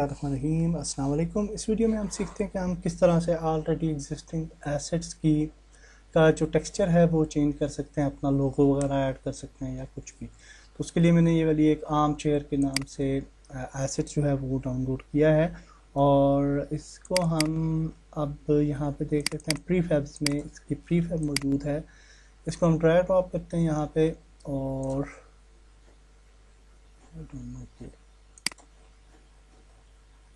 रहीम अस्सलाम वालेकुम। इस वीडियो में हम सीखते हैं कि हम किस तरह से ऑलरेडी एग्जिस्टिंग एसेट्स की का जो टेक्सचर है वो चेंज कर सकते हैं, अपना लोगो वगैरह ऐड कर सकते हैं या कुछ भी। तो उसके लिए मैंने ये वाली एक आर्म चेयर के नाम से एसेट जो है वो डाउनलोड किया है और इसको हम अब यहाँ पे देख सकते हैं प्रीफैब्स में इसकी प्रीफैब मौजूद है। इसको हम ड्रैग ड्रॉप करते हैं यहाँ पे और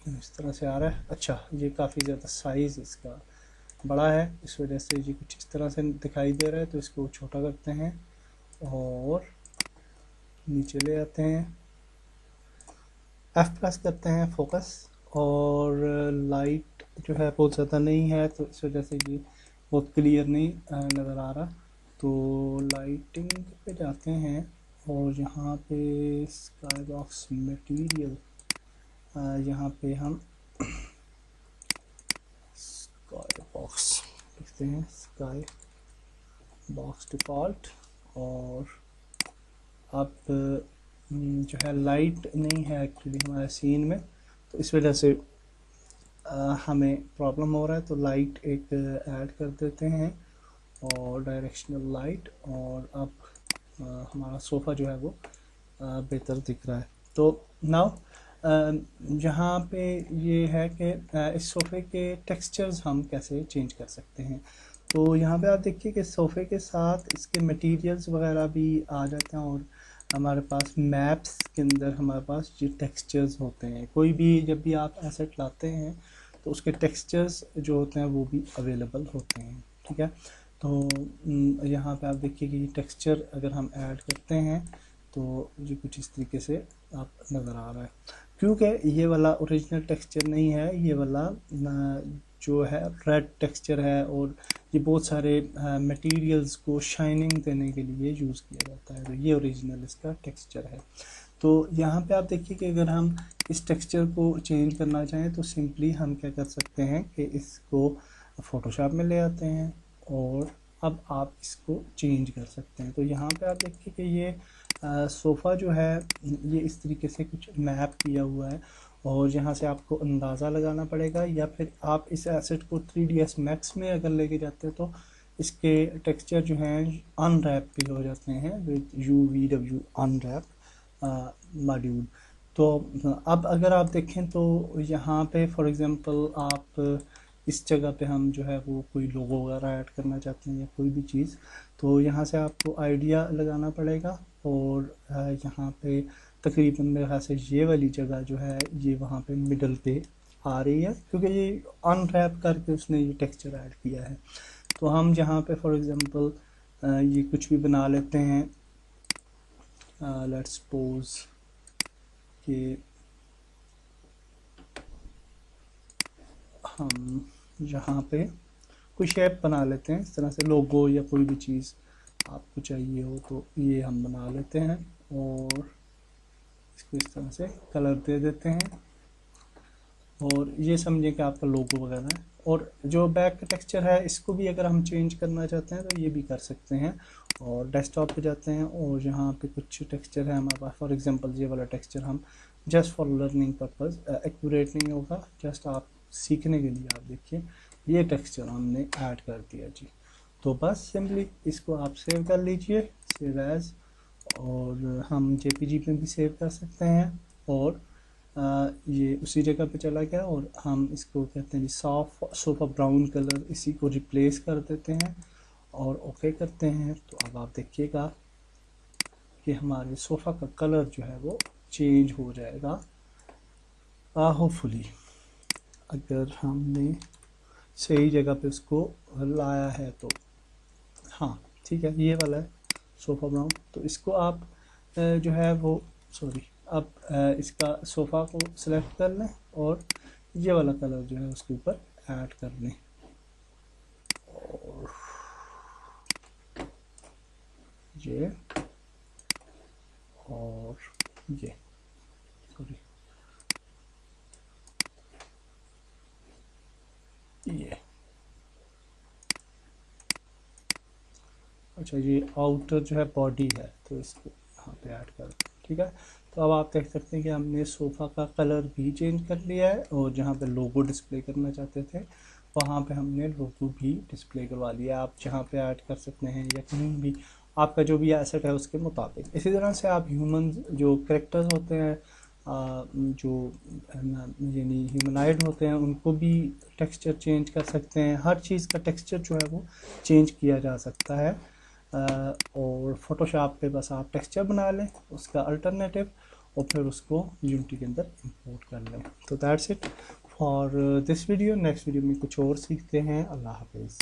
इस तरह से आ रहा है। अच्छा, ये काफ़ी ज़्यादा साइज़ इसका बड़ा है, इस वजह से ये कुछ इस तरह से दिखाई दे रहा है। तो इसको छोटा करते हैं और नीचे ले आते हैं, F प्रेस करते हैं फोकस, और लाइट जो है बहुत ज़्यादा नहीं है तो इस वजह से ये बहुत क्लियर नहीं नज़र आ रहा। तो लाइटिंग पे जाते हैं और यहाँ पे स्काई बॉक्स मटेरियल, यहाँ पे हम स्काई बॉक्स लिखते हैं, स्काई बॉक्स डिफ़ॉल्ट। और अब जो है लाइट नहीं है एक्चुअली हमारे सीन में, तो इस वजह से हमें प्रॉब्लम हो रहा है। तो लाइट एक ऐड कर देते हैं और डायरेक्शनल लाइट, और अब हमारा सोफ़ा जो है वो बेहतर दिख रहा है। तो नाउ जहाँ पे ये है कि इस सोफ़े के टेक्सचर्स हम कैसे चेंज कर सकते हैं। तो यहाँ पे आप देखिए कि सोफ़े के साथ इसके मटेरियल्स वगैरह भी आ जाते हैं और हमारे पास मैप्स के अंदर हमारे पास जो टेक्सचर्स होते हैं, कोई भी जब भी आप एसेट लाते हैं तो उसके टेक्सचर्स जो होते हैं वो भी अवेलेबल होते हैं। ठीक है, तो यहाँ पे आप देखिए कि ये टेक्सचर अगर हम ऐड करते हैं तो ये कुछ इस तरीके से आप नज़र आ रहा है, क्योंकि ये वाला ओरिजिनल टेक्सचर नहीं है, ये वाला जो है रेड टेक्सचर है और ये बहुत सारे मटेरियल्स को शाइनिंग देने के लिए यूज़ किया जाता है। तो ये ओरिजिनल इसका टेक्सचर है। तो यहाँ पे आप देखिए कि अगर हम इस टेक्सचर को चेंज करना चाहें तो सिंपली हम क्या कर सकते हैं कि इसको फ़ोटोशॉप में ले आते हैं और अब आप इसको चेंज कर सकते हैं। तो यहाँ पे आप देखिए कि ये सोफ़ा जो है ये इस तरीके से कुछ मैप किया हुआ है और यहाँ से आपको अंदाज़ा लगाना पड़ेगा, या फिर आप इस एसेट को 3ds Max में अगर लेके जाते हैं तो इसके टेक्सचर जो हैं अनरैप भी हो जाते हैं विद UVW अनरैप मॉड्यूल। तो अब अगर आप देखें तो यहाँ पे फॉर एग्ज़ाम्पल आप इस जगह पे हम जो है वो कोई लोगो वगैरह ऐड करना चाहते हैं या कोई भी चीज़, तो यहाँ से आपको आइडिया लगाना पड़ेगा और यहाँ पे तकरीबन मेरे ख्याल से ये वाली जगह जो है ये वहाँ पे मिडल पे आ रही है, क्योंकि ये अनरैप करके उसने ये टेक्सचर ऐड किया है। तो हम जहाँ पे फॉर एग्ज़ाम्पल ये कुछ भी बना लेते हैं, लेट्स सपोज कि हम यहाँ पे कोई शेप बना लेते हैं, इस तरह से लोगो या कोई भी चीज़ आपको चाहिए हो तो ये हम बना लेते हैं और इसको इस तरह से कलर दे देते हैं और ये समझें कि आपका लोगो वगैरह है। और जो बैक का टेक्सचर है इसको भी अगर हम चेंज करना चाहते हैं तो ये भी कर सकते हैं। और डेस्कटॉप पे जाते हैं और यहाँ पे कुछ टेक्सचर है हमारे पास, फॉर एग्जांपल ये वाला टेक्सचर हम just for learning purpose, accurate नहीं होगा, जस्ट आप सीखने के लिए आप देखिए ये टेक्सचर हमने ऐड कर दिया जी। तो बस सिंपली इसको आप सेव कर लीजिए, सेव एज, और हम JPG में भी सेव कर सकते हैं और ये उसी जगह पे चला गया। और हम इसको कहते हैं सॉफ्ट सोफा ब्राउन कलर, इसी को रिप्लेस कर देते हैं और ओके करते हैं। तो अब आप देखिएगा कि हमारे सोफ़ा का कलर जो है वो चेंज हो जाएगा होपफुली, अगर हमने सही जगह पे उसको लाया है तो। हाँ ठीक है, ये वाला है सोफ़ा ब्राउन। तो इसको आप जो है वो अब इसका सोफ़ा को सिलेक्ट कर लें और ये वाला कलर जो है उसके ऊपर ऐड कर लें और ये और ये ये अच्छा, ये आउटर जो है बॉडी है तो इसको यहाँ पे ऐड कर, ठीक है। तो अब आप देख सकते हैं कि हमने सोफ़ा का कलर भी चेंज कर लिया है, और जहाँ पे लोगो डिस्प्ले करना चाहते थे वहाँ पे हमने लोगो भी डिस्प्ले करवा लिया। आप जहाँ पे ऐड कर सकते हैं या कहीं भी आपका जो भी एसेट है उसके मुताबिक। इसी तरह से आप ह्यूमन जो करेक्टर्स होते हैं, जो यानी ह्यूमनाइड होते हैं, उनको भी टेक्सचर चेंज कर सकते हैं। हर चीज़ का टेक्सचर जो है वो चेंज किया जा सकता है। और फोटोशॉप पे बस आप टेक्सचर बना लें उसका अल्टरनेटिव, और फिर उसको यूनिटी के अंदर इंपोर्ट कर लें। तो that's it for this video. Next video में कुछ और सीखते हैं। अल्लाह हाफिज़।